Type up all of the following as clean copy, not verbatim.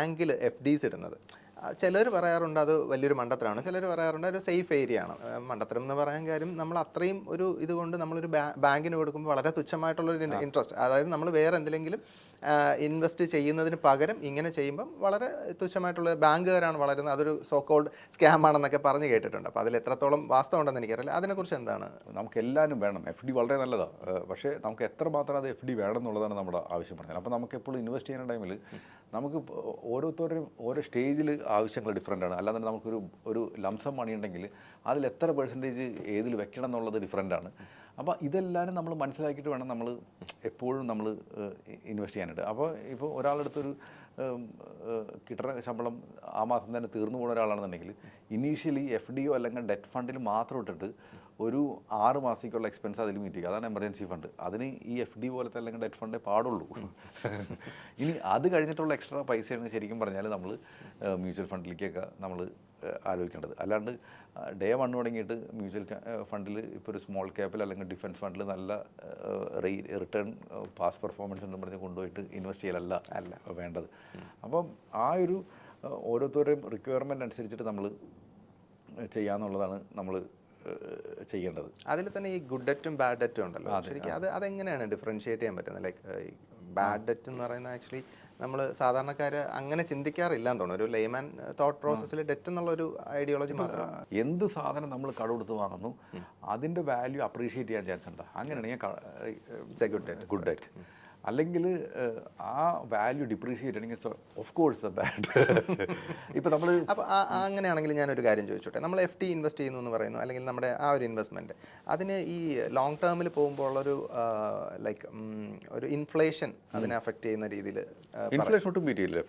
ബാങ്കിൽ FDs ഇടുന്നത്. ചിലർ പറയാറുണ്ട് അത് വലിയൊരു മണ്ടത്തരമാണ്, ചിലർ പറയാറുണ്ട് ഒരു സേഫ് ഏരിയ ആണ്. മണ്ടത്തരം എന്ന് പറയാൻ കാര്യം നമ്മൾ അത്രയും ഒരു ഇതുകൊണ്ട് നമ്മളൊരു ബാങ്കിന് കൊടുക്കുമ്പോൾ വളരെ തുച്ഛമായിട്ടുള്ളൊരു ഇൻട്രസ്റ്റ്, അതായത് നമ്മൾ വേറെ എന്തെങ്കിലും ഇൻവെസ്റ്റ് ചെയ്യുന്നതിന് പകരം ഇങ്ങനെ ചെയ്യുമ്പം വളരെ തുച്ഛമായിട്ടുള്ള ബാങ്കുകാരാണ് വളരുന്നത്, അതൊരു സോ കോൾഡ് സ്കാം ആണെന്നൊക്കെ പറഞ്ഞ് കേട്ടിട്ടുണ്ട്. അപ്പോൾ അതിൽ എത്രത്തോളം വാസ്തവം ഉണ്ടെന്ന് എനിക്കറിയില്ല. അതിനെക്കുറിച്ച് എന്താണ്? നമുക്ക് എല്ലാവരും വേണം, FD വളരെ നല്ലതാണ്. പക്ഷേ നമുക്ക് എത്രമാത്രം അത് FD വേണം എന്നുള്ളതാണ് നമ്മുടെ ആവശ്യം പറഞ്ഞത്. അപ്പോൾ നമുക്ക് എപ്പോഴും ഇൻവെസ്റ്റ് ചെയ്യുന്ന ടൈമിൽ നമുക്ക് ഓരോരുത്തരും ഓരോ സ്റ്റേജിൽ ആവശ്യങ്ങൾ ഡിഫറൻ്റ് ആണ്. അല്ലാതെ നമുക്കൊരു ഒരു ലംസം മണി ഉണ്ടെങ്കിൽ അതിൽ എത്ര പെർസെൻറ്റേജ് ഏതിൽ വെക്കണം എന്നുള്ളത് ഡിഫറൻ്റ് ആണ്. അപ്പോൾ ഇതെല്ലാവരും നമ്മൾ മനസ്സിലാക്കിയിട്ട് വേണം നമ്മൾ എപ്പോഴും നമ്മൾ ഇൻവെസ്റ്റ് ചെയ്യാനായിട്ട്. അപ്പോൾ ഇപ്പോൾ ഒരാളെടുത്തൊരു കിട്ടുന്ന ശമ്പളം ആ മാസം തന്നെ തീർന്നു പോകുന്ന ഒരാളാണെന്നുണ്ടെങ്കിൽ ഇനീഷ്യലി FDയോ അല്ലെങ്കിൽ ഡെറ്റ് ഫണ്ടിൽ മാത്രം ഇട്ടിട്ട് ഒരു 6 മാസത്തേക്കുള്ള എക്സ്പെൻസ് അതിൽ മീറ്റ് ചെയ്യുക. അതാണ് എമർജൻസി ഫണ്ട്. അതിന് ഈ FD പോലത്തെ അല്ലെങ്കിൽ ഡെറ്റ് ഫണ്ടേ പാടുള്ളൂ. ഇനി അത് കഴിഞ്ഞിട്ടുള്ള എക്സ്ട്രാ പൈസയാണ് ശരിക്കും പറഞ്ഞാൽ നമ്മൾ മ്യൂച്വൽ ഫണ്ടിലേക്കൊക്കെ നമ്മൾ ആലോചിക്കേണ്ടത്. അല്ലാണ്ട് ഡേ 1 തുടങ്ങിയിട്ട് മ്യൂച്വൽ ഫണ്ടിൽ ഇപ്പോൾ ഒരു സ്മോൾ ക്യാപ്പിൽ അല്ലെങ്കിൽ ഡിഫൻസ് ഫണ്ടിൽ നല്ല റിട്ടേൺ പാസ് പെർഫോമൻസ് ഉണ്ടെന്ന് പറഞ്ഞ് കൊണ്ടുപോയിട്ട് ഇൻവെസ്റ്റ് ചെയ്യലല്ല വേണ്ടത്. അപ്പം ആ ഒരു ഓരോരുത്തരുടെയും റിക്വയർമെൻറ്റ് അനുസരിച്ചിട്ട് നമ്മൾ ചെയ്യാന്നുള്ളതാണ് നമ്മൾ ചെയ്യേണ്ടത്. അതിൽ തന്നെ ഈ ഗുഡ് ഡെറ്റും ബാഡ് ഡെറ്റും ഉണ്ടല്ലോ, ശരിക്കും അതെങ്ങനെയാണ് ഡിഫറൻഷിയേറ്റ് ചെയ്യാൻ പറ്റുന്നത്? ലൈക്ക് ബാഡ് ഡെറ്റ് എന്ന് പറയുന്നത് ആക്ച്വലി നമ്മൾ സാധാരണക്കാർ അങ്ങനെ ചിന്തിക്കാറില്ലാന്ന് തോന്നുന്നു. ഒരു ലെയ്മാൻ തോട്ട് പ്രോസസ്സിൽ ഡെറ്റ് എന്നുള്ളൊൊരു ഐഡിയോളജി മാത്രം. എന്ത് സാധനം നമ്മൾ കട കൊടുത്ത് വാങ്ങുന്നു അതിൻ്റെ വാല്യൂ അപ്രീഷിയേറ്റ് ചെയ്യാൻ ചാൻസ് ഉണ്ട്. അങ്ങനെയാണെങ്കിൽ ഗുഡ് ഡെറ്റ്. അല്ലെങ്കിൽ ആ വാല്യൂ ഡിപ്രീഷിയേറ്റ് ആണെങ്കിൽ ഓഫ് കോഴ്സ് ബാഡ്. ഇപ്പം നമ്മൾ അപ്പോൾ അങ്ങനെയാണെങ്കിൽ ഞാനൊരു കാര്യം ചോദിച്ചോട്ടെ, നമ്മൾ FD ഇൻവെസ്റ്റ് ചെയ്യുന്നു എന്ന് പറയുന്നു, അല്ലെങ്കിൽ നമ്മുടെ ആ ഒരു ഇൻവെസ്റ്റ്മെൻറ്റ് അതിന് ഈ ലോങ് ടേമിൽ പോകുമ്പോൾ ഉള്ളൊരു ലൈക്ക് ഒരു ഇൻഫ്ലേഷൻ അതിനെ അഫക്റ്റ് ചെയ്യുന്ന രീതിയിൽ ഇൻഫ്ലേഷൻ ഒട്ടും ബീറ്റ് ചെയ്യില്ല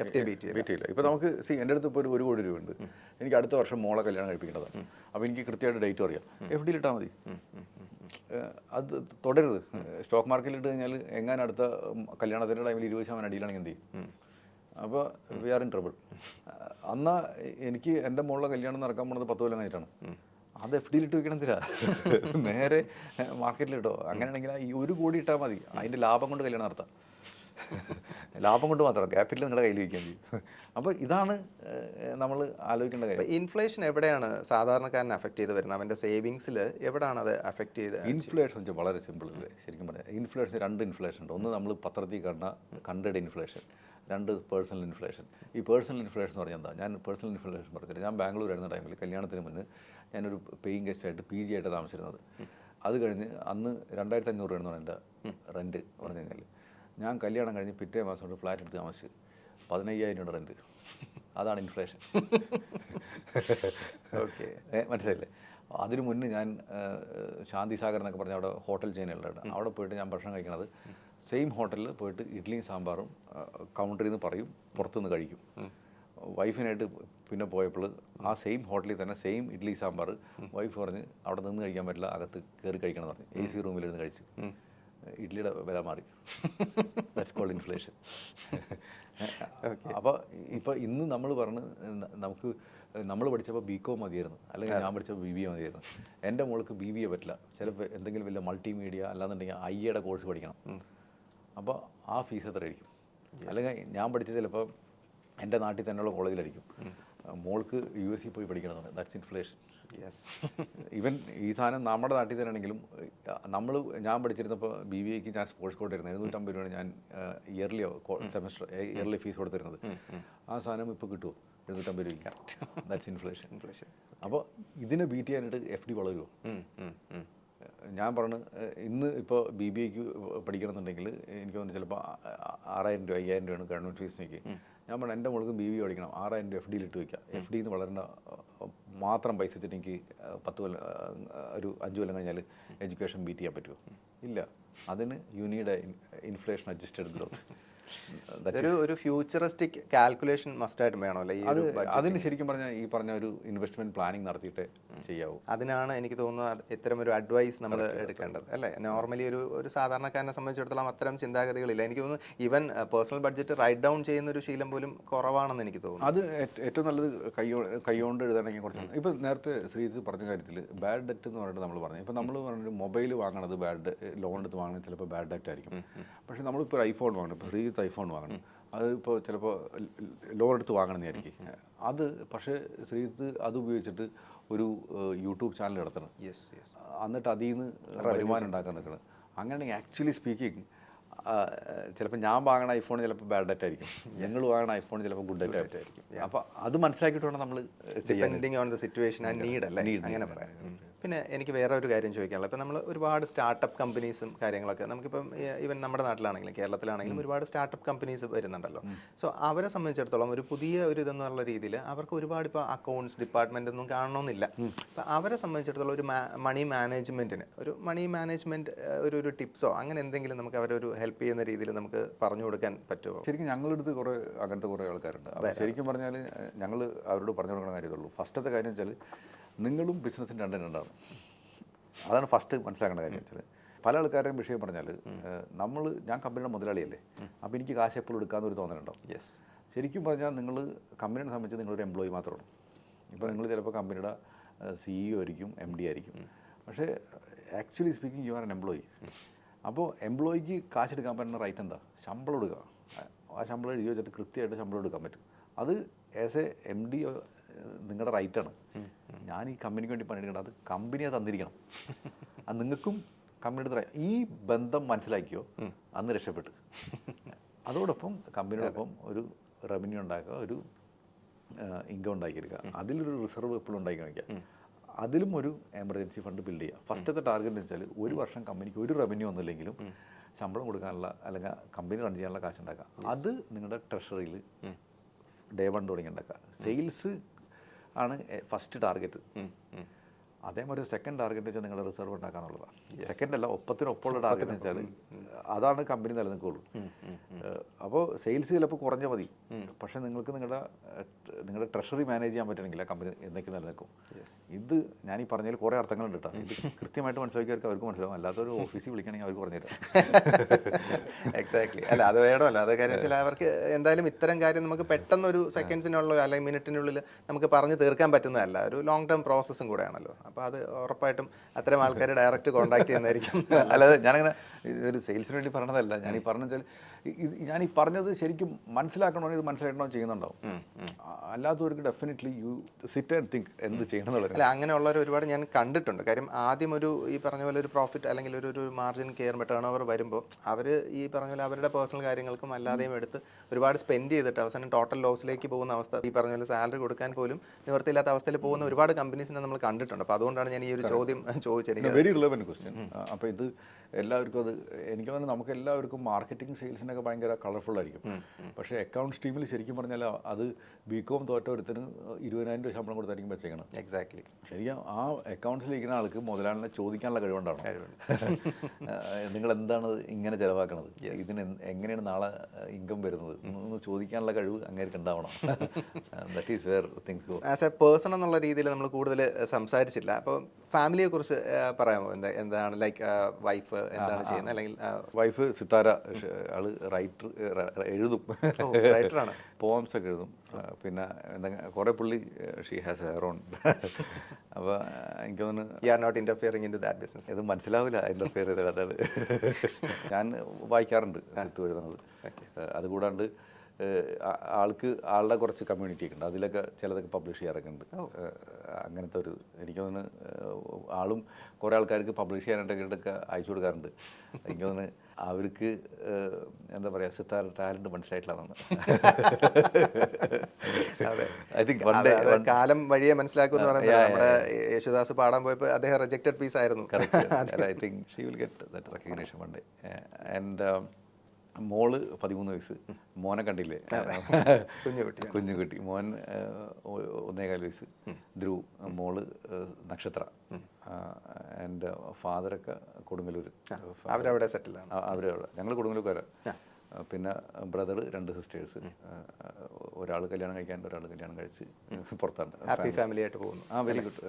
FD ബീറ്റ് ചെയ്യില്ല. ഇപ്പോൾ നമുക്ക് എൻ്റെ അടുത്ത് ഇപ്പോൾ ഒരു 1 കോടി രൂപ ഉണ്ട്. എനിക്ക് അടുത്ത വർഷം മോളെ കല്യാണം കഴിപ്പിക്കേണ്ടതാണ്. അപ്പോൾ എനിക്ക് കൃത്യമായിട്ട് ഡേറ്റ് അറിയാം. FD ഇട്ടാൽ മതി. അത് തുടരുത്. സ്റ്റോക്ക് മാർക്കറ്റിൽ ഇട്ട് കഴിഞ്ഞാൽ എങ്ങനെ അടുത്ത കല്യാണത്തിൻ്റെ ടൈമിൽ 20% അടിയിലാണെങ്കിൽ എന്ത് ചെയ്യും? അപ്പോൾ വി ആർ ഇൻ ട്രബിൾ. അന്നാ എനിക്ക് എൻ്റെ മോളുടെ കല്യാണം നടക്കാൻ പോകുന്നത് 10 കൊല്ലം കഴിഞ്ഞിട്ടാണ്. അത് FD ഇട്ട് വെക്കണമെന്നില്ല, നേരെ മാർക്കറ്റിലിട്ടോ. അങ്ങനെയാണെങ്കിൽ ഈ 1 കോടി ഇട്ടാൽ മതി, അതിൻ്റെ ലാഭം കൊണ്ട് കല്യാണം നടത്താം. ലാഭം കൊണ്ട് മാത്രം, ക്യാപിറ്റൽ നിങ്ങളുടെ കയ്യിൽ വയ്ക്കാൻ ചെയ്യും. അപ്പോൾ ഇതാണ് നമ്മൾ ആലോചിക്കേണ്ട കാര്യം. ഇൻഫ്ലേഷൻ എവിടെയാണ് സാധാരണക്കാരനെ അഫക്റ്റ് ചെയ്ത് വരുന്നത്? അവൻ്റെ സേവിങ്സിൽ എവിടെയാണ് അത് അഫക്റ്റ് ചെയ്ത്? ഇൻഫ്ലേഷൻ വെച്ചാൽ വളരെ സിമ്പിൾ അല്ലേ ശരിക്കും പറയാം. ഇൻഫ്ലേഷൻ 2 ഇൻഫ്ലേഷൻ ഉണ്ട്. ഒന്ന് നമ്മൾ പത്രത്തിൽ കണ്ടഡ് ഇൻഫ്ലേഷൻ, 2 പേഴ്സണൽ ഇൻഫ്ലേഷൻ. ഈ പേഴ്സണൽ ഇൻഫ്ലേഷൻ എന്ന് പറഞ്ഞാൽ എന്താ? ഞാൻ പേഴ്സണൽ ഇൻഫ്ലേഷൻ പറഞ്ഞില്ല. ഞാൻ ബാംഗ്ലൂർ ആയിരുന്ന ടൈമിൽ കല്യാണത്തിന് മുന്നേ ഞാനൊരു പേയിങ് ഗസ്റ്റായിട്ട് PG ആയിട്ട് താമസിച്ചിരുന്നത്. അത് കഴിഞ്ഞ് അന്ന് 2500 രൂപയെന്ന് പറഞ്ഞ എൻ്റെ റെൻറ്റ് പറഞ്ഞു കഴിഞ്ഞാൽ ഞാൻ കല്യാണം കഴിഞ്ഞ് പിറ്റേ മാസം കൊണ്ട് ഫ്ലാറ്റ് എടുത്ത് താമസിച്ച് 15,000 രൂപ റെൻറ്റ്. അതാണ് ഇൻഫ്ലേഷൻ. ഓക്കെ, മനസ്സിലായില്ലേ? അതിനു മുന്നേ ഞാൻ ശാന്തി സാഗർ എന്നൊക്കെ പറഞ്ഞ അവിടെ ഹോട്ടൽ ചെയിനുകളുണ്ട്. അവിടെ പോയിട്ട് ഞാൻ ഭക്ഷണം കഴിക്കണത് സെയിം ഹോട്ടലിൽ പോയിട്ട് ഇഡ്ഡലിയും സാമ്പാറും കൗണ്ടറിൽ നിന്ന് പറയും, പുറത്തുനിന്ന് കഴിക്കും. വൈഫിനായിട്ട് പിന്നെ പോയപ്പോൾ ആ സെയിം ഹോട്ടലിൽ തന്നെ സെയിം ഇഡ്ഡലി സാമ്പാർ വൈഫ് പറഞ്ഞ് അവിടെ നിന്ന് കഴിക്കാൻ പറ്റില്ല, അകത്ത് കയറി കഴിക്കണം എന്ന് പറഞ്ഞ് AC റൂമിലിരുന്ന് കഴിച്ചു. ഇഡ്ഡലിയുടെ വില മാറി. That's called inflation. അപ്പോൾ ഇപ്പോൾ ഇന്ന് നമ്മൾ പറഞ്ഞ് നമുക്ക് നമ്മൾ പഠിച്ചപ്പോൾ BCom മതിയായിരുന്നു, അല്ലെങ്കിൽ ഞാൻ പഠിച്ചപ്പോൾ BBA മതിയായിരുന്നു. എൻ്റെ മോൾക്ക് BBA പറ്റില്ല, ചിലപ്പോൾ എന്തെങ്കിലും വലിയ മൾട്ടിമീഡിയ അല്ലാന്നുണ്ടെങ്കിൽ IAയുടെ കോഴ്സ് പഠിക്കണം. അപ്പോൾ ആ ഫീസ് എത്രയായിരിക്കും? അല്ലെങ്കിൽ ഞാൻ പഠിച്ചത് ചിലപ്പോൾ എൻ്റെ നാട്ടിൽ തന്നെയുള്ള കോളേജിലായിരിക്കും. മോൾക്ക് US പോയി പഠിക്കണമെന്ന്. That's inflation. ഈവൻ ഈ സാധനം നമ്മുടെ നാട്ടിൽ തന്നെ ആണെങ്കിലും ഞാൻ പഠിച്ചിരുന്നപ്പോൾ BBAക്ക് ഞാൻ സ്പോർട്സ് കോട്ട ആയിരുന്നു. 750 രൂപയാണ് ഞാൻ ഇയർലി ഫീസ് കൊടുത്തിരുന്നത്. ആ സാധനം ഇപ്പോൾ കിട്ടുമോ? 750 രൂപ. That's inflation. അപ്പോൾ ഇതിനെ ബീറ്റ് ചെയ്യാനായിട്ട് FD വളരുമോ? ഞാൻ പറഞ്ഞു ഇന്ന് ഇപ്പോൾ BBAക്ക് പഠിക്കണമെന്നുണ്ടെങ്കിൽ എനിക്ക് തോന്നുന്നു ചിലപ്പോൾ 6000 രൂപ 5000 രൂപയാണ് ഗവൺമെൻറ് ഫീസിനേക്ക്. ഞാൻ പറഞ്ഞു എൻ്റെ മോൾക്ക് BBA പഠിക്കണം, 6000 രൂപ FDയിൽ ഇട്ട് വയ്ക്കുക. FD എന്ന് വളരേണ്ട മാത്രം പൈസ വെച്ചിട്ട് എനിക്ക് 10 കൊല്ലം ഒരു 5 കൊല്ലം കഴിഞ്ഞാൽ എഡ്യൂക്കേഷൻ ബീറ്റ് ചെയ്യാൻ പറ്റുമോ? ഇല്ല. അതിന് you need inflation adjusted growth. ഒരു ഫ്യൂച്ചറിസ്റ്റിക് കാൽക്കുലേഷൻ മസ്റ്റായിട്ട് വേണമല്ലോ ഈ ഒരു. അതിന് ശരിക്കും പറഞ്ഞാൽ ഈ പറഞ്ഞ ഒരു ഇൻവെസ്റ്റ്മെന്റ് പ്ലാനിങ് നടത്തിയിട്ട് ചെയ്യാവൂ. അതിനാണ് എനിക്ക് തോന്നുന്നത് ഇത്തരം ഒരു അഡ്വൈസ് നമ്മൾ എടുക്കേണ്ടത് അല്ലേ. നോർമലി ഒരു സാധാരണക്കാരനെ സംബന്ധിച്ചിടത്തോളം അത്തരം ചിന്താഗതികളില്ല. എനിക്ക് തോന്നുന്നു even personal budget write down ചെയ്യുന്ന ഒരു ശീലം പോലും കുറവാണെന്ന് എനിക്ക് തോന്നുന്നു. അത് ഏറ്റവും നല്ലത് കൈകൊണ്ട് എഴുതാനെങ്കിൽ കുറച്ച്. ഇപ്പം നേരത്തെ ശ്രീജിത്ത് പറഞ്ഞ കാര്യത്തിൽ ബാഡ് ഡെറ്റ് എന്ന് പറഞ്ഞിട്ട് നമ്മൾ പറഞ്ഞു. ഇപ്പം നമ്മൾ പറഞ്ഞൊരു മൊബൈൽ വാങ്ങണത് ലോൺ എടുത്ത് വാങ്ങുന്നത് ചിലപ്പോൾ ബാഡ് ഡെറ്റ് ആയിരിക്കും. പക്ഷേ നമ്മളിപ്പോൾ ഐഫോൺ വാങ്ങണം, ഇപ്പോൾ ശ്രീജിത്ത് ഐഫോൺ വാങ്ങണം, അത് ഇപ്പോൾ ചിലപ്പോൾ ലോൺ എടുത്ത് വാങ്ങണമെന്നായിരിക്കും. അത് പക്ഷേ ശ്രീജിത്ത് അത് ഉപയോഗിച്ചിട്ട് ഒരു യൂട്യൂബ് ചാനൽ നടത്തണം. എന്നിട്ട് അതിൽ നിന്ന് വരുമാനം ഉണ്ടാക്കാൻ നിൽക്കണം. അങ്ങനെയാണെങ്കിൽ ആക്ച്വലി സ്പീക്കിംഗ് ചിലപ്പോൾ ഞാൻ വാങ്ങണ ഐഫോൺ ചിലപ്പോൾ ബാഡ് ഡേറ്റ് ആയിരിക്കും, ഞങ്ങൾ വാങ്ങണ ഐഫോൺ ചിലപ്പോൾ ഗുഡ് ഡേറ്റ് ആയിരിക്കും. അപ്പോൾ അത് മനസ്സിലാക്കിയിട്ട് വേണം നമ്മൾ depending on the situation and need അല്ലേ, അങ്ങനെ പറയാം. പിന്നെ എനിക്ക് വേറെ ഒരു കാര്യം ചോദിക്കാനുള്ളത്, ഇപ്പോൾ നമ്മൾ ഒരുപാട് സ്റ്റാർട്ടപ്പ് കമ്പനീസും കാര്യങ്ങളൊക്കെ നമുക്കിപ്പം ഈവൻ നമ്മുടെ നാട്ടിലാണെങ്കിലും കേരളത്തിലാണെങ്കിലും ഒരുപാട് സ്റ്റാർട്ടപ്പ് കമ്പനീസ് വരുന്നുണ്ടല്ലോ. സോ അവരെ സംബന്ധിച്ചിടത്തോളം ഒരു പുതിയ ഒരു ഇതെന്നുള്ള രീതിയിൽ അവർക്ക് ഒരുപാട് ഇപ്പോൾ അക്കൗണ്ട്സ് ഡിപ്പാർട്ട്മെൻ്റ് ഒന്നും കാണണമെന്നില്ല. അപ്പോൾ അവരെ സംബന്ധിച്ചിടത്തോളം ഒരു മണി മാനേജ്മെൻറ്റിന് ഒരു മണി മാനേജ്മെൻറ്റ് ഒരു ടിപ്സോ അങ്ങനെ എന്തെങ്കിലും നമുക്ക് അവരൊരു ഹെൽപ്പ് ചെയ്യുന്ന രീതിയിൽ നമുക്ക് പറഞ്ഞു കൊടുക്കാൻ പറ്റുമോ? ശരിക്കും ഞങ്ങളടുത്ത് കുറേ അങ്ങനത്തെ കുറേ ആൾക്കാരുണ്ട്. അപ്പോൾ ശരിക്കും പറഞ്ഞാൽ ഞങ്ങൾ അവരോട് പറഞ്ഞു കൊടുക്കുന്ന കാര്യമുള്ളൂ. ഫസ്റ്റത്തെ കാര്യം വെച്ചാൽ നിങ്ങളും ബിസിനസ്സിന് രണ്ടാണ്. അതാണ് ഫസ്റ്റ് മനസ്സിലാക്കേണ്ട കാര്യം വെച്ചാൽ. പല ആൾക്കാരുടെയും വിഷയം പറഞ്ഞാൽ ഞാൻ കമ്പനിയുടെ മുതലാളിയല്ലേ, അപ്പോൾ എനിക്ക് കാശ് എപ്പോഴും എടുക്കാമെന്നൊരു തോന്നലുണ്ടാവും. ശരിക്കും പറഞ്ഞാൽ നിങ്ങൾ കമ്പനിയെ സംബന്ധിച്ച് നിങ്ങളൊരു എംപ്ലോയി മാത്രമാണ്. ഇപ്പോൾ നിങ്ങൾ ചിലപ്പോൾ കമ്പനിയുടെ CEO ആയിരിക്കും, MD ആയിരിക്കും, പക്ഷേ actually speaking you are N employee. അപ്പോൾ എംപ്ലോയിക്ക് കാശ് എടുക്കാൻ പറ്റുന്ന റൈറ്റ് എന്താ? ശമ്പളം എടുക്കുക. ആ ശമ്പളം എഴുതി വെച്ചിട്ട് കൃത്യമായിട്ട് ശമ്പളം എടുക്കാൻ പറ്റും. അത് ആസ് എ MD നിങ്ങളുടെ റൈറ്റാണ്. ഞാൻ ഈ കമ്പനിക്ക് വേണ്ടി പണിയെടുക്കണം, അത് കമ്പനി അത് തന്നിരിക്കണം. അത് നിങ്ങൾക്കും കമ്പനിയുടെ ഈ ബന്ധം മനസ്സിലാക്കിയോ അന്ന് രക്ഷപ്പെട്ടു. അതോടൊപ്പം കമ്പനിയോടൊപ്പം ഒരു റവന്യൂ ഉണ്ടാക്കുക, ഒരു ഇൻകം ഉണ്ടാക്കിയെടുക്കുക, അതിലൊരു റിസർവ് എപ്പോഴും ഉണ്ടാക്കി കാണിക്കുക. അതിലും ഒരു എമർജൻസി ഫണ്ട് ബിൽഡ് ചെയ്യുക. ഫസ്റ്റത്തെ ടാർഗറ്റ് എന്ന് വെച്ചാൽ ഒരു വർഷം കമ്പനിക്ക് ഒരു റവന്യൂ ഒന്നുമില്ലെങ്കിലും ശമ്പളം കൊടുക്കാനുള്ള അല്ലെങ്കിൽ കമ്പനി റൺ ചെയ്യാനുള്ള കാശ് ഉണ്ടാക്കുക. അത് നിങ്ങളുടെ ട്രഷറിയിൽ ഡേ 1 തുടങ്ങി ഉണ്ടാക്കുക. സെയിൽസ് ആണ് ഫസ്റ്റ് ടാർഗറ്റ്. അതേമാതിരി സെക്കൻഡ് ടാർഗറ്റ് വെച്ചാൽ നിങ്ങളുടെ റിസർവ് ഉണ്ടാക്കാന്നുള്ളതാണ്. സെക്കൻഡ് അല്ല, ഒപ്പത്തിനൊപ്പമുള്ള ടാർഗറ്റ് വെച്ചാൽ അതാണ് കമ്പനി നിലനിൽക്കുള്ളൂ. അപ്പോൾ സെയിൽസ് ചിലപ്പോൾ കുറഞ്ഞ മതി, പക്ഷേ നിങ്ങൾക്ക് നിങ്ങളുടെ ട്രഷറി മാനേജ് ചെയ്യാൻ പറ്റണമെങ്കിൽ ആ കമ്പനി എന്നൊക്കെ നിലനിൽക്കും. ഇത് ഞാൻ ഈ പറഞ്ഞതിൽ കുറേ അർത്ഥങ്ങളുണ്ട് കേട്ടോ. ഇത് കൃത്യമായിട്ട് മനസ്സിലാക്കിയവർക്ക് അവർക്ക് മനസ്സിലാവും, അല്ലാത്തൊരു ഓഫീസിൽ വിളിക്കണമെങ്കിൽ അവർക്ക് പറഞ്ഞുതരാം. എക്സാക്ട്ലി. അല്ല, അത് വേണമല്ലോ. അത് കാര്യം വെച്ചാൽ അവർക്ക് എന്തായാലും ഇത്തരം കാര്യം നമുക്ക് പെട്ടെന്നൊരു സെക്കൻഡ്സിനുള്ള അല്ലെങ്കിൽ മിനിറ്റിനുള്ളിൽ നമുക്ക് പറഞ്ഞു തീർക്കാൻ പറ്റുന്നതല്ല, ഒരു ലോങ് ടേം പ്രോസസ്സും കൂടെയാണല്ലോ. അപ്പോൾ അത് ഉറപ്പായിട്ടും അത്തരം ആൾക്കാരെ ഡയറക്റ്റ് കോൺടാക്ട് ചെയ്യുന്നതായിരിക്കും. അല്ലാതെ ഞാനങ്ങനെ ഒരു സെയിൽസിന് വേണ്ടി പറഞ്ഞതല്ല. ഞാൻ ഈ പറഞ്ഞാൽ ഞാൻ ഈ പറഞ്ഞത് ശരിക്കും മനസ്സിലാക്കണോ, ഇത് മനസ്സിലാക്കണോ ചെയ്യുന്നുണ്ടാവും. അല്ലാത്തവർക്ക് definitely you sit and think എന്ത് ചെയ്യണം എന്നുള്ളത്. അല്ല, അങ്ങനെയുള്ളവർ ഒരുപാട് ഞാൻ കണ്ടിട്ടുണ്ട്. കാര്യം ആദ്യം ഈ പറഞ്ഞ പോലെ ഒരു പ്രോഫിറ്റ് അല്ലെങ്കിൽ ഒരു മാർജിൻ കെയർ ടേൺ ഓവർ വരുമ്പോൾ അവർ ഈ പറഞ്ഞ പോലെ അവരുടെ പേഴ്സണൽ കാര്യങ്ങൾക്കും അല്ലാതെയും എടുത്ത് ഒരുപാട് സ്പെൻഡ് ചെയ്തിട്ട് അവസാനം ടോട്ടൽ ലോസിലേക്ക് പോകുന്ന അവസ്ഥ, ഈ പറഞ്ഞ പോലെ സാലറി കൊടുക്കാൻ പോലും നിവൃത്തിയില്ലാത്ത അവസ്ഥയിൽ പോകുന്ന ഒരുപാട് കമ്പനീസിനെ നമ്മൾ കണ്ടിട്ടുണ്ട്. അപ്പോൾ അതുകൊണ്ടാണ് ഞാൻ ഈ ഒരു ചോദ്യം ചോദിച്ചത്. Very relevant question. അപ്പോൾ ഇത് എല്ലാവർക്കും അത് എനിക്ക് തോന്നുന്നു നമുക്ക് എല്ലാവർക്കും മാർക്കറ്റിംഗ് സെയിൽസിനൊക്കെ ഭയങ്കര കളർഫുൾ ആയിരിക്കും. പക്ഷേ അക്കൗണ്ട്സ് ടീമിൽ ശരിക്കും പറഞ്ഞാൽ അത് BCom തോറ്റ ഒരുത്തിന് 20,000 രൂപ ശമ്പളം കൊടുത്തായിരിക്കും വെച്ചേക്കണം. എക്സാക്ട്ലി. ശരിക്കും ആ അക്കൗണ്ട്സിലിരിക്കുന്ന ആൾക്ക് മുതലാളിനെ ചോദിക്കാനുള്ള കഴിവുണ്ടാണ്. നിങ്ങൾ എന്താണ് ഇങ്ങനെ ചിലവാക്കണത്, ഇതിന് എങ്ങനെയാണ് നാളെ ഇൻകം വരുന്നത് എന്ന് ചോദിക്കാനുള്ള കഴിവ് അങ്ങേർക്ക് ഉണ്ടാവണം. That is wear things go. As A person എന്നുള്ള രീതിയിൽ നമ്മൾ കൂടുതൽ സംസാരിച്ചില്ല. അപ്പോൾ ഫാമിലിയെ കുറിച്ച് പറയാമോ? എന്താണ് ലൈക്ക് വൈഫ് എന്താണ് ചെയ്യുന്നത്? അല്ലെങ്കിൽ വൈഫ് സിത്താര, ആള് എഴുതും, റൈറ്ററാണ്, പോംസ് ഒക്കെ എഴുതും. പിന്നെ കുറേ പുള്ളി ഷീ ഹാസ് ഹെയർ ഓൺ. അപ്പോൾ എനിക്ക് തോന്നുന്നു you are not interfering in to that business. ഇത് മനസ്സിലാവില്ല ഇന്റർഫിയർ ചെയ്തത്. അതാണ് ഞാൻ വായിക്കാറുണ്ട് സിത്തു എഴുതുന്നത്. അതുകൂടാണ്ട് ആളുടെ കുറച്ച് കമ്മ്യൂണിറ്റി ഒക്കെ ഉണ്ട്, അതിലൊക്കെ ചിലതൊക്കെ പബ്ലിഷ് ചെയ്യാറൊക്കെ ഉണ്ട്. അങ്ങനത്തെ ഒരു എനിക്ക് തോന്നുന്നു ആളും കുറേ ആൾക്കാർക്ക് പബ്ലിഷ് ചെയ്യാനായിട്ടൊക്കെ അയച്ചു കൊടുക്കാറുണ്ട്. എനിക്ക് തോന്നുന്നു അവർക്ക് എന്താ പറയുക, സിത്താര ടാലൻറ്റ് മനസ്സിലായിട്ടില്ലെന്നാണ്. ഐ തിങ്ക് കാലം വഴിയെ മനസ്സിലാക്കും എന്ന് പറയുന്നത്. നമ്മുടെ യേശുദാസ് പാടാൻ പോയപ്പോൾ അദ്ദേഹം റിജക്റ്റഡ് പീസ് ആയിരുന്നു. I think she will get that recognition one day. And മോള് 13 വയസ്സ്, മോനെ കണ്ടില്ലേ, കുഞ്ഞുകുട്ടി. മോൻ 1.25 വയസ്സ്, ധ്രുവ്. മോള് നക്ഷത്ര. ആൻഡ് ഫാദറൊക്കെ കൊടുങ്ങല്ലൂർ. അവരവിടെ സെറ്റിലാണ്. അവരവിടെ, ഞങ്ങൾ കൊടുങ്ങല്ലൂർക്കാരാണ്. പിന്നെ ബ്രദർ, 2 സിസ്റ്റേഴ്സ്. ഒരാൾ കല്യാണം കഴിക്കാണ്ട്, ഒരാൾ കല്യാണം കഴിച്ച് പുറത്താണ്. ഹാപ്പി ഫാമിലി ആയിട്ട് പോകുന്നു. Very good.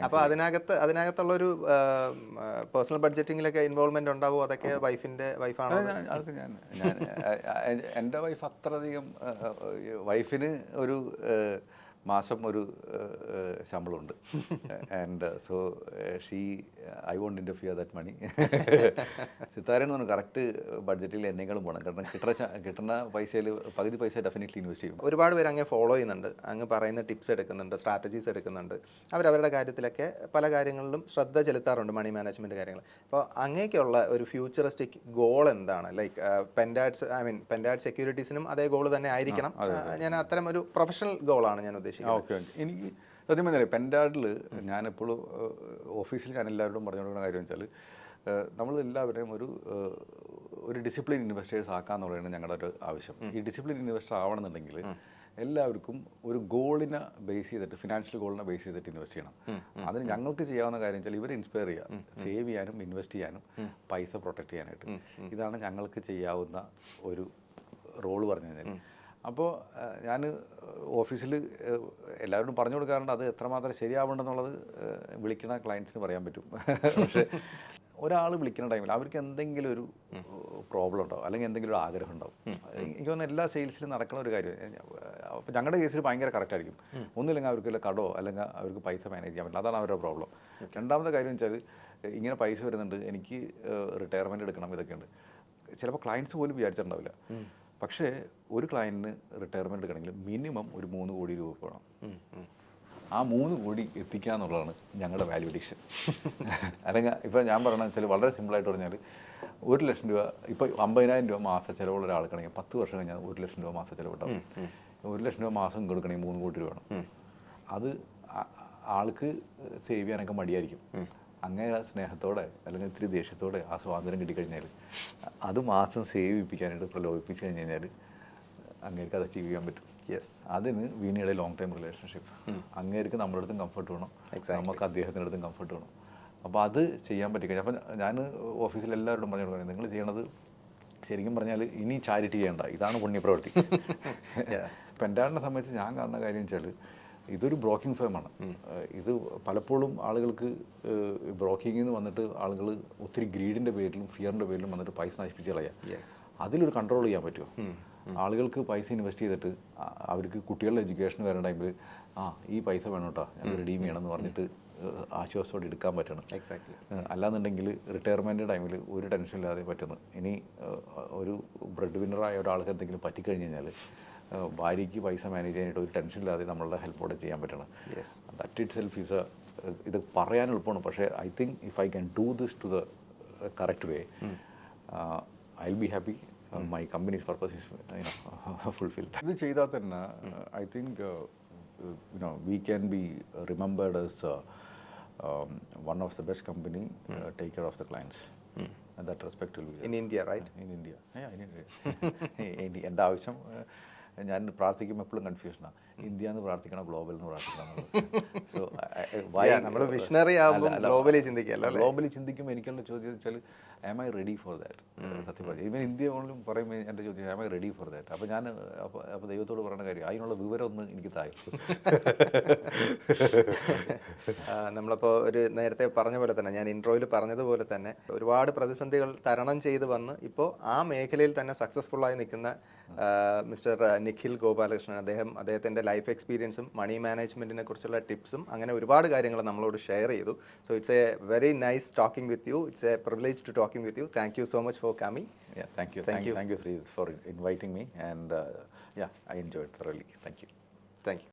അപ്പോൾ അതിനകത്തുള്ളൊരു പേഴ്സണൽ ബഡ്ജറ്റിങ്ങിലൊക്കെ ഇൻവോൾവ്മെന്റ് ഉണ്ടാവും? അതൊക്കെ വൈഫാണോ? അതൊക്കെ ഞാൻ എൻ്റെ വൈഫ് അത്രയധികം, വൈഫിന് ഒരു മാസം ഒരു ശമ്പളമുണ്ട്. And so I won't interfere that money. സിത്താരൻ എന്ന് പറഞ്ഞാൽ കറക്റ്റ് ബഡ്ജറ്റിൽ എന്നേക്കാളും പോകണം. കാരണം കിട്ടുന്ന പൈസയിൽ പകുതി പൈസ ഡെഫിനറ്റ്ലി ഇൻവെസ്റ്റ് ചെയ്യും. ഒരുപാട് പേര് അങ്ങ് ഫോളോ ചെയ്യുന്നുണ്ട്, അങ്ങ് പറയുന്ന ടിപ്സ് എടുക്കുന്നുണ്ട്, സ്ട്രാറ്റജീസ് എടുക്കുന്നുണ്ട്. അവരവരുടെ കാര്യത്തിലൊക്കെ പല കാര്യങ്ങളിലും ശ്രദ്ധ ചെലുത്താറുണ്ട്, മണി മാനേജ്മെൻറ്റ് കാര്യങ്ങൾ. അപ്പോൾ അങ്ങേക്കുള്ള ഒരു ഫ്യൂച്ചറിസ്റ്റിക് ഗോൾ എന്താണ്? ലൈക്ക് പെൻഡാഡ് സെക്യൂരിറ്റീസിനും അതേ ഗോൾ തന്നെ ആയിരിക്കണം. ഞാൻ അത്തരം ഒരു പ്രൊഫഷണൽ ഗോളാണ് ഞാൻ ഉദ്ദേശിക്കുന്നത്. ഓക്കെ, എനിക്ക് സത്യം പറഞ്ഞാൽ പെൻഡാഡിൽ ഞാനെപ്പോഴും ഓഫീസിൽ ഞാൻ എല്ലാവരോടും പറഞ്ഞു കൊടുക്കുന്ന കാര്യം വെച്ചാൽ നമ്മൾ എല്ലാവരെയും ഒരു ഡിസിപ്ലിൻ ഇൻവെസ്റ്റേഴ്സ് ആക്കാന്നുള്ളതാണ് ഞങ്ങളുടെ ഒരു ആവശ്യം. ഈ ഡിസിപ്ലിൻ ഇൻവെസ്റ്റർ ആവണമെന്നുണ്ടെങ്കിൽ എല്ലാവർക്കും ഒരു ഗോളിനെ ബേസ് ചെയ്തിട്ട്, ഫിനാൻഷ്യൽ ഗോളിനെ ബേസ് ചെയ്തിട്ട് ഇൻവെസ്റ്റ് ചെയ്യണം. അതിന് ഞങ്ങൾക്ക് ചെയ്യാവുന്ന കാര്യം വെച്ചാൽ ഇവരെ ഇൻസ്പയർ ചെയ്യുക, സേവ് ചെയ്യാനും ഇൻവെസ്റ്റ് ചെയ്യാനും പൈസ പ്രൊട്ടക്ട് ചെയ്യാനായിട്ട്. ഇതാണ് ഞങ്ങൾക്ക് ചെയ്യാവുന്ന ഒരു റോള് പറഞ്ഞു കഴിഞ്ഞാൽ. അപ്പോൾ ഞാൻ ഓഫീസിൽ എല്ലാവരോടും പറഞ്ഞു കൊടുക്കാറുണ്ട്. അത് എത്രമാത്രം ശരിയാവേണ്ടെന്നുള്ളത് വിളിക്കുന്ന ക്ലയൻസിന് പറയാൻ പറ്റും. പക്ഷേ ഒരാൾ വിളിക്കുന്ന ടൈമിൽ അവർക്ക് എന്തെങ്കിലും ഒരു പ്രോബ്ലം ഉണ്ടാവും, അല്ലെങ്കിൽ എന്തെങ്കിലും ഒരു ആഗ്രഹം ഉണ്ടാവും. എനിക്ക് തോന്നുന്നു എല്ലാ സെയിൽസിലും നടക്കുന്ന ഒരു കാര്യം. അപ്പോൾ ഞങ്ങളുടെ കേസിൽ ഭയങ്കര കറക്റ്റ് ആയിരിക്കും. ഒന്നുമില്ലെങ്കിൽ അവർക്ക് വല്ല കടോ അല്ലെങ്കിൽ അവർക്ക് പൈസ മാനേജ് ചെയ്യാൻ പറ്റില്ല. അതാണ് അവരുടെ പ്രോബ്ലം. രണ്ടാമത്തെ കാര്യം വെച്ചാൽ ഇങ്ങനെ പൈസ വരുന്നുണ്ട്, എനിക്ക് റിട്ടയർമെൻറ്റ് എടുക്കണം, ഇതൊക്കെയുണ്ട്. ചിലപ്പോൾ ക്ലയൻസ് പോലും വിചാരിച്ചിട്ടുണ്ടാവില്ല. പക്ഷേ ഒരു ക്ലയൻറ്റിന് റിട്ടയർമെൻറ്റ് എടുക്കണമെങ്കിൽ മിനിമം ഒരു 3 കോടി രൂപ വേണം. ആ 3 കോടി എത്തിക്കുക എന്നുള്ളതാണ് ഞങ്ങളുടെ വാല്യൂ അഡിക്ഷൻ. അല്ലെങ്കിൽ ഇപ്പോൾ ഞാൻ പറയണമെന്ന് വെച്ചാൽ വളരെ സിമ്പിളായിട്ട് പറഞ്ഞാൽ 1 ലക്ഷം രൂപ, ഇപ്പോൾ 50,000 രൂപ മാസ ചിലവുള്ള ഒരാൾക്കാണെങ്കിൽ 10 വർഷം കഴിഞ്ഞാൽ 1 ലക്ഷം രൂപ മാസ ചിലവുണ്ടാവും. 1 ലക്ഷം രൂപ മാസം കൊടുക്കണമെങ്കിൽ 3 കോടി രൂപ വേണം. അത് ആൾക്ക് സേവ് ചെയ്യാനൊക്കെ മടിയായിരിക്കും. അങ്ങനെ സ്നേഹത്തോടെ അല്ലെങ്കിൽ ഇത്തിരി ദേഷ്യത്തോടെ ആ സ്വാതന്ത്ര്യം കിട്ടിക്കഴിഞ്ഞാൽ അത് മാസം സേവ് ചെയ്യിപ്പിക്കാനായിട്ട് പ്രലോഭിപ്പിച്ച് കഴിഞ്ഞ് കഴിഞ്ഞാൽ അങ്ങേർക്ക് അത് അച്ചീവ് ചെയ്യാൻ പറ്റും. അതിന് വീണിയുടെ ലോങ് ടൈം റിലേഷൻഷിപ്പ്. അങ്ങേർക്ക് നമ്മുടെ അടുത്തും കംഫർട്ട് വേണം, നമുക്ക് അദ്ദേഹത്തിൻ്റെ അടുത്തും കംഫർട്ട് വേണം. അപ്പോൾ അത് ചെയ്യാൻ പറ്റിക്കഴിഞ്ഞാൽ, അപ്പോൾ ഞാൻ ഓഫീസിൽ എല്ലാവരോടും പറഞ്ഞു കൊടുക്കുന്നത്, നിങ്ങൾ ചെയ്യണത് ശരിക്കും പറഞ്ഞാൽ ഇനി ചാരിറ്റി ചെയ്യേണ്ട, ഇതാണ് പുണ്യപ്രവൃത്തി. പെൻഡാഡിനെ സംബന്ധിച്ച് ഞാൻ കാണുന്ന കാര്യം വെച്ചാൽ ഇതൊരു ബ്രോക്കിംഗ് ഫേമാണ്. ഇത് പലപ്പോഴും ആളുകൾക്ക് ബ്രോക്കിങ്ങിൽ നിന്ന് വന്നിട്ട് ആളുകൾ ഒത്തിരി ഗ്രീഡിൻ്റെ പേരിലും ഫിയറിൻ്റെ പേരിലും വന്നിട്ട് പൈസ നശിപ്പിച്ച് കളയാം. അതിലൊരു കൺട്രോൾ ചെയ്യാൻ പറ്റുമോ? ആളുകൾക്ക് പൈസ ഇൻവെസ്റ്റ് ചെയ്തിട്ട് അവർക്ക് കുട്ടികളുടെ എഡ്യൂക്കേഷൻ വരുന്ന ടൈമിൽ ഈ പൈസ വേണം കേട്ടോ, ഞങ്ങൾ റിഡീം ചെയ്യണമെന്ന് പറഞ്ഞിട്ട് ആശ്വാസത്തോടെ എടുക്കാൻ പറ്റണം. അല്ലാന്നുണ്ടെങ്കിൽ റിട്ടയർമെൻറ്റ് ടൈമിൽ ഒരു ടെൻഷൻ ഇല്ലാതെ പറ്റുന്നു. ഇനി ഒരു ബ്രെഡ് വിന്നറായ ഒരാൾക്ക് എന്തെങ്കിലും പറ്റിക്കഴിഞ്ഞ് കഴിഞ്ഞാൽ ഭാര്യയ്ക്ക് പൈസ മാനേജ് ചെയ്യാനായിട്ട് ഒരു ടെൻഷൻ ഇല്ലാതെ നമ്മളുടെ ഹെൽപ്പോടെ ചെയ്യാൻ പറ്റണം. ദാറ്റ് ഇറ്റ് സെൽഫ് ഈസ് ഇത് പറയാൻ എളുപ്പമാണ്. പക്ഷേ I think if I can do this to the correct way, I will be happy. My company's purpose is fulfil. ഇത് ചെയ്താൽ തന്നെ I think we can be remembered as one of the best company take care of the clients. And that respect will be in India, right? In India. Yeah, in India. എൻ്റെ ആവശ്യം, ഞാൻ പ്രാർത്ഥിക്കുമ്പോൾ എപ്പോഴും കൺഫ്യൂഷനാണ്, India എന്ന് പ്രാർത്ഥിക്കണം, global എന്ന് പ്രാർത്ഥിക്കണം. So നമ്മൾ വിഷണറി ആകുമ്പോൾ ഗ്ലോബലി ചിന്തിക്കല്ലോ. ഗ്ലോബലി ചിന്തിക്കുമ്പോൾ എനിക്കുള്ള ചോദ്യം വെച്ചാൽ am I ready for that? സത്യം പറഞ്ഞു ഇവൻ ഇന്ത്യ കൊണ്ടും പറയുമ്പോൾ എൻ്റെ ചോദ്യം am I ready for that? അപ്പോൾ ഞാൻ അപ്പോൾ ദൈവത്തോട് പറയുന്ന കാര്യം അതിനുള്ള വിവരം ഒന്ന് എനിക്ക് തായും. നമ്മളിപ്പോൾ ഒരു നേരത്തെ പറഞ്ഞ പോലെ തന്നെ, ഞാൻ ഇൻട്രോയിൽ പറഞ്ഞതുപോലെ തന്നെ, ഒരുപാട് പ്രതിസന്ധികൾ തരണം ചെയ്ത് വന്ന് ഇപ്പോൾ ആ മേഖലയിൽ തന്നെ സക്സസ്ഫുള്ളായി നിൽക്കുന്ന മിസ്റ്റർ നിഖിൽ ഗോപാലകൃഷ്ണൻ, അദ്ദേഹത്തിൻ്റെ ലൈഫ് എക്സ്പീരിയൻസും മണി മാനേജ്മെൻറ്റിനെ കുറിച്ചുള്ള ടിപ്സും അങ്ങനെ ഒരുപാട് കാര്യങ്ങൾ നമ്മളോട് ഷെയർ ചെയ്തു. So it's a very nice talking with you. It's a privilege to talking with you. Thank you so much for coming. Yeah, thank you for inviting me, and I enjoyed thoroughly. Thank you.